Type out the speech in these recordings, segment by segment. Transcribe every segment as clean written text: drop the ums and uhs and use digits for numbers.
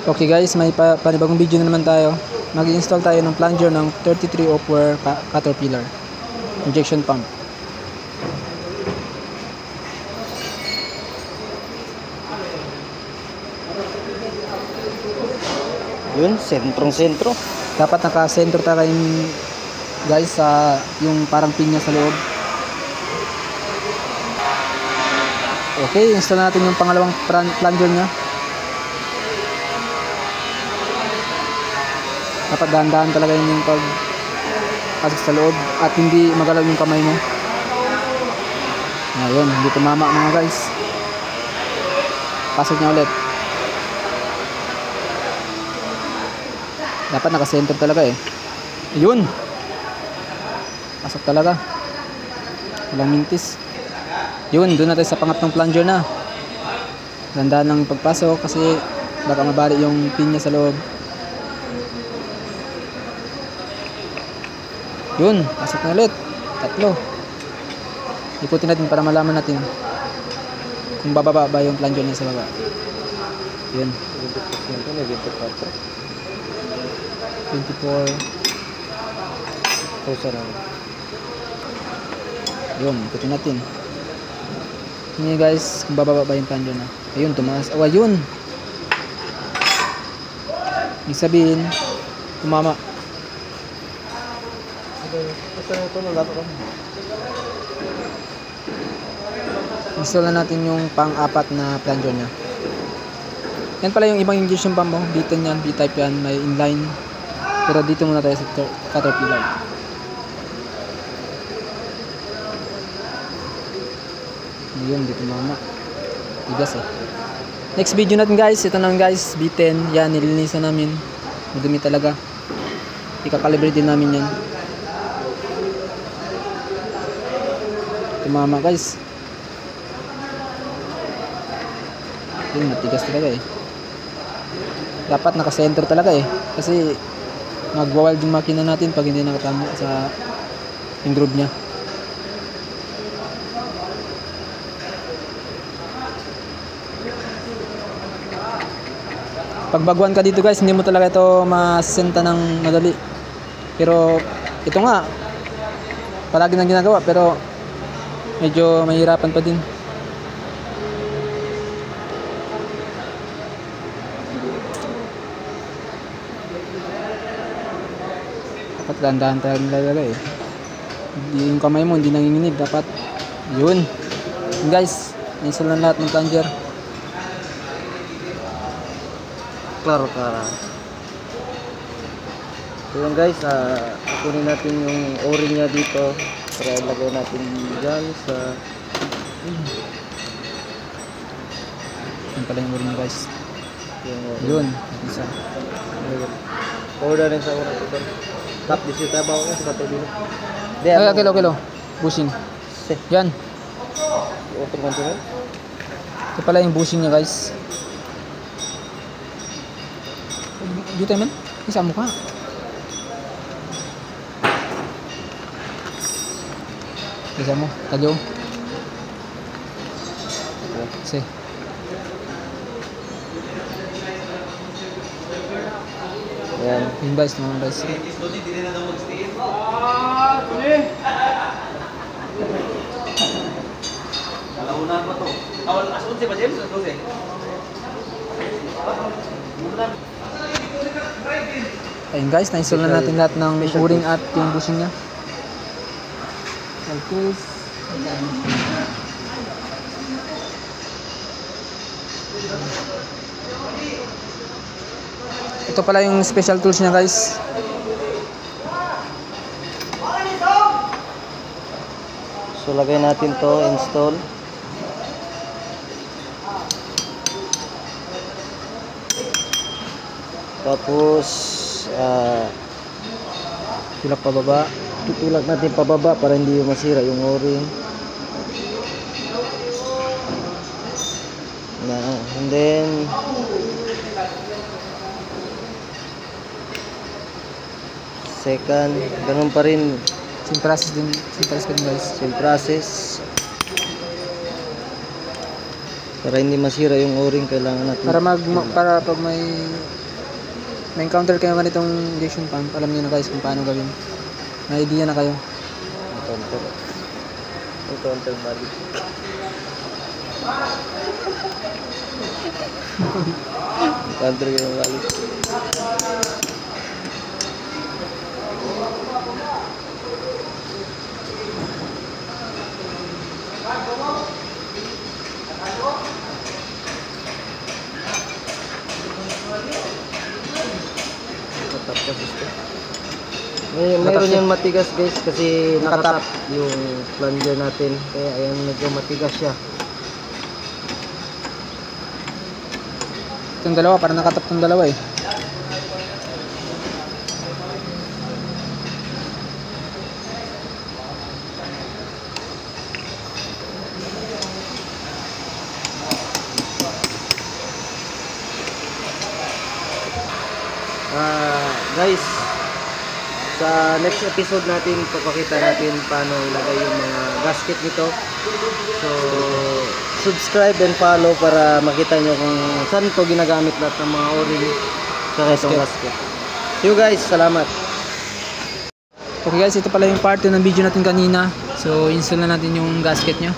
Okay guys, may panibagong video na naman tayo. Mag-install tayo ng plunger ng 33 Opware Caterpillar injection pump. Yun, sentrong-sentro. Dapat naka-sentro tayo guys sa yung parang pinya sa loob. Okay, install natin yung pangalawang plunger nya. Dapat dahan-dahan talaga yung pasok sa loob at hindi magalaw yung kamay mo. Ayun, hindi tumama mga guys. Pasok niya ulit. Dapat naka-center talaga eh. Ayun. Pasok talaga. Walang mintis. Yun, doon na tayo sa pangatlong plunger na. Dahan-dahan lang yung pagpasok kasi baka mabali yung pinya sa loob. Yun, pasok na ulit. Tatlo. Ikutin natin para malaman natin kung bababa ba yung plunger niya sa baba. Yun. 24. Yun, ikutin natin. Tingnan guys kung bababa ba yung plunger na. Ayun, tumaas. Oh, ayun. Ibig sabihin, tumama. Install na natin yung pang-apat na plunger nya. Yan pala yung ibang injection pump mo. B10 yan, B-type yan, may inline. Pero dito muna tayo sa Caterpillar. Yun, dito mama. Tigas eh. Next video natin guys, ito naman guys, B10. Yan, nilinisan namin. Madumi talaga. Ika-calibrate din namin yan. Tumama guys. Yun, matigas talaga eh. Dapat naka-center talaga eh. Kasi magwa-wild yung makina natin pag hindi nakatama sa yung groove nya. Pag baguhan ka dito guys, hindi mo talaga ito masenta ng madali. Pero ito nga, palagi nang ginagawa pero medyo mahirapan pa din. Dapat dahan-dahan tayo nilalagay eh. Yung kamay mo hindi nanginginig. Dapat yun. Yun guys, install na lahat ng plunger. Klaro. So yun guys, kunin natin yung o-ring nya dito para ilagay natin dyan sa Yun pala yung o-ring guys. Yun, isa. Order rin sa oras ito. Tap, di siya tabaw nga sa katabi. Ay, kilo. Bushing. Yan. Otong control. Ito pala yung bushing nya guys. Dito man, isa mo ka. Isa mo, tagyo. Kasi. Yan. Yung guys, naman guys. Kalaunan pa to. Awal asun si James asun si. Ayun guys, na-install na natin lahat ng o-ring at yung bushing nya. Okay. Ito pala yung special tools nya guys. So lagay natin to, install. Tapos Tulak pababa. tutulak natin pababa para hindi masira yung o-ring. And then second, ganun pa rin. Same process din guys. Same process. Para hindi masira yung o-ring, kailangan natin Para pag may encounter kayo ganitong injection pump, alam niyo na guys kung paano gawin. May idea na kayo. Encounter balik. Encounter kayo balik. Tapos ito. Mayroon yan matigas guys kasi nakatap yung plunger natin. Kaya ayan, medyo matigas siya. Itong dalawa, parang nakatap tong dalawa eh. Guys, sa next episode natin, papakita natin paano ilagay yung mga gasket nito. So, subscribe and follow para makita nyo kung saan ito ginagamit lahat ng mga o-ring sa itong gasket. See you guys, salamat. Okay guys, ito pala yung part 2 ng video natin kanina. So, install na natin yung gasket nya.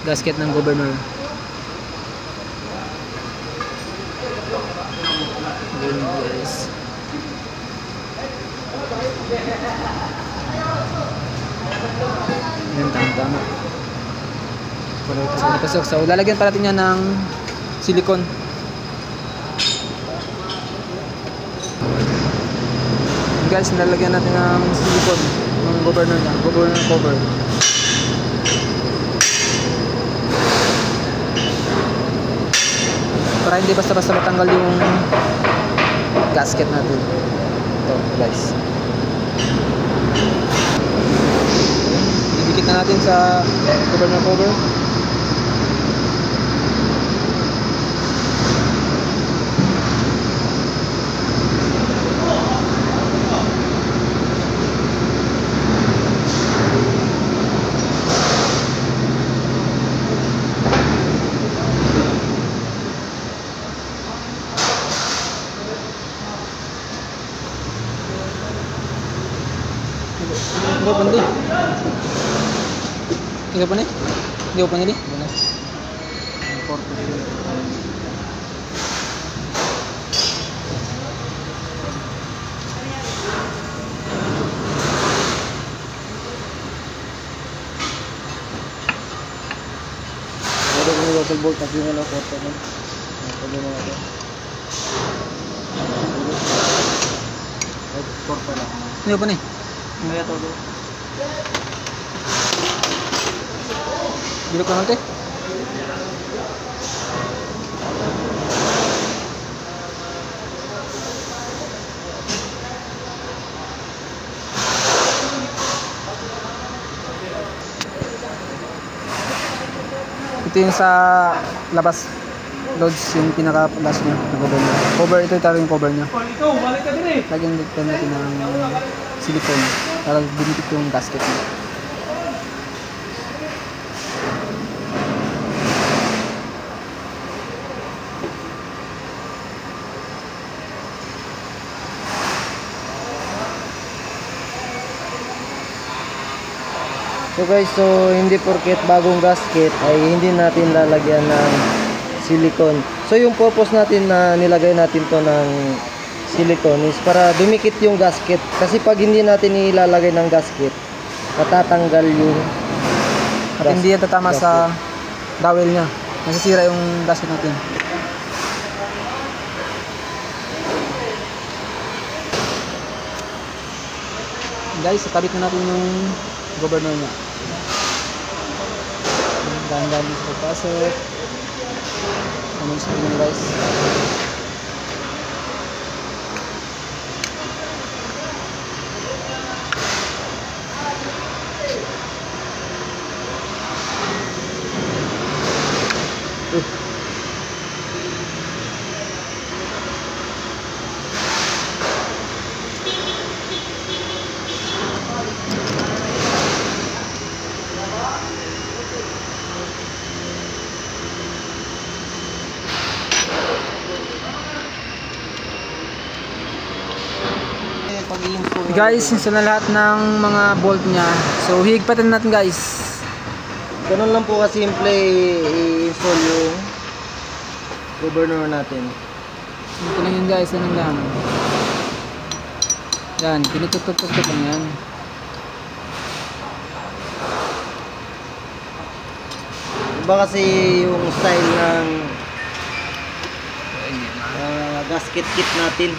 Gasket ng governor. Yun guys. Yan, tama. Pasok. So, lalagyan pa natin yan ng silicone. Guys, nilalagyan natin ng silicone ng governor cover. Para hindi basta-basta matanggal yung gasket natin. Ito guys. Didikit na natin sa governor cover. Hindi ko pandi. Hindi ko pandi. Hindi ko pandi. Pwede kong local bolt kasi yung porta mo. Pwede mo natin. Porta lang. Hindi ko pandi. Kaya todo. Bilog naman ito eh. Ito yung sa labas loads, yung pinaka-last nya na cover ito yung cover nya. Lagyan dito natin ng silicone para dumikit yung gasket nya. So guys, hindi porket bagong gasket ay hindi natin lalagyan ng silicone. So yung purpose natin na nilagay natin to ng silicone is para dumikit yung gasket. Kasi pag hindi natin ilalagay ng gasket, matatanggal yung at hindi yan tatama sa dowel nya. Nasisira yung gasket natin. Guys, ikabit na natin yung governor nya. Dahan-dahan sa pagpasok. Ano yung spring guys? pag-i-install. Guys, install na lahat ng mga bolt niya. So, higpatan natin guys. Ganun lang po kasimple i-install yung governor natin. Ito lang yun guys, ano lang. Yan, pinututok-tutok lang yan. Iba kasi yung style ng gasket kit natin.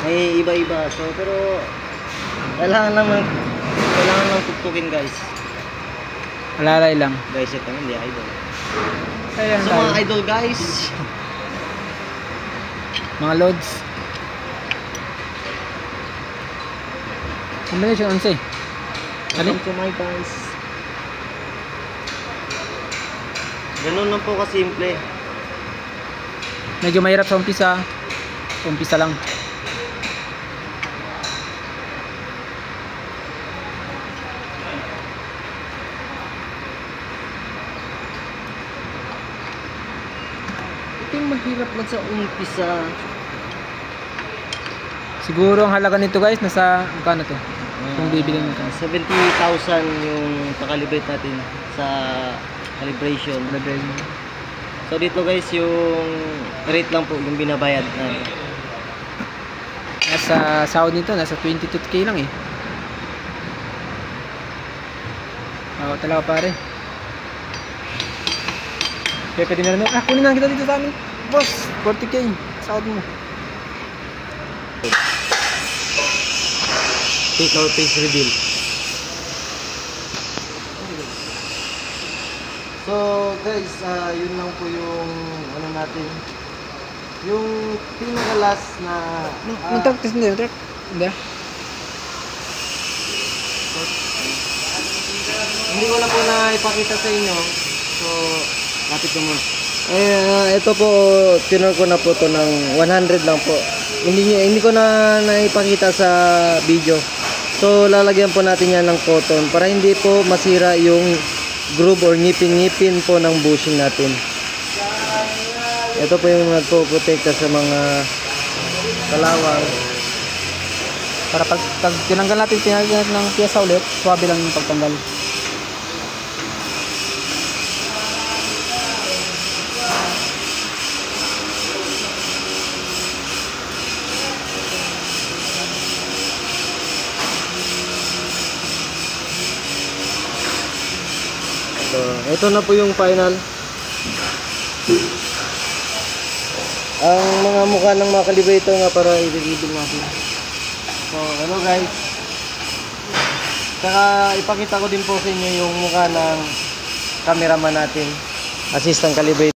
May iba-iba. So, pero kailangan lang tuktukin guys. Alalay lang. Guys, ito hindi idol. Ayan So, mga idol guys. Mga loads. Combination 11. Welcome to my guys. Ganun lang po kasimple. Medyo mahirap sa umpisa. Umpisa lang. Ito yung mahirap lang sa umpisa. Siguro ang halaga nito guys, nasa, magkano to? Kung bibili mo ito. 70,000 yung pakalibrate natin sa calibration. So dito guys, yung rate lang po yung binabayad natin. Nasa sahod nito, nasa 22k lang eh. Oo, talaga pare. Kaya pwede na rin. Kunin na kita dito sa amin. Boss, 40k. Sahod mo. Take our face reveal. So guys, yun lang po yung ano natin. Yung pinaka-last na Nag-track test hindi, nag-track. Hindi. Hindi ko na po na ipakita sa inyo. So, lapit ko mo. Ito po, tinor ko na po to ng 100 lang po. Hindi ko na naipakita sa video. So, lalagyan po natin yan ng cotton para hindi po masira yung groove or ngipin-ngipin po ng bushing natin. Ito po yung nagpo-protekta sa mga kalawang. Para pag tinanggal natin ng piyesa ulit, swabe lang yung pagtanggal. So, ito na po yung final. Ang mga mukha ng mga calibrator nga para i-reveal natin. So, hello guys. Saka ipakita ko din po sa inyo yung mukha ng cameraman natin. Assistant calibrator.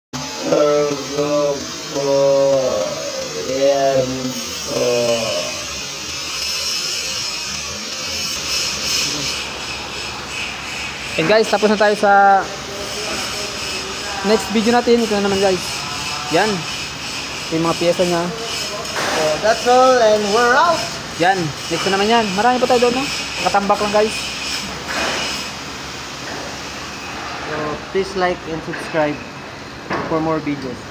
And guys, tapos na tayo sa next video natin. Ito na naman guys. Yan. Yung mga piyesa niya. So, that's all and we're out. Yan. Next na naman yan. Marami pa tayo doon, no? Nakatambak lang guys. So, please like and subscribe for more videos.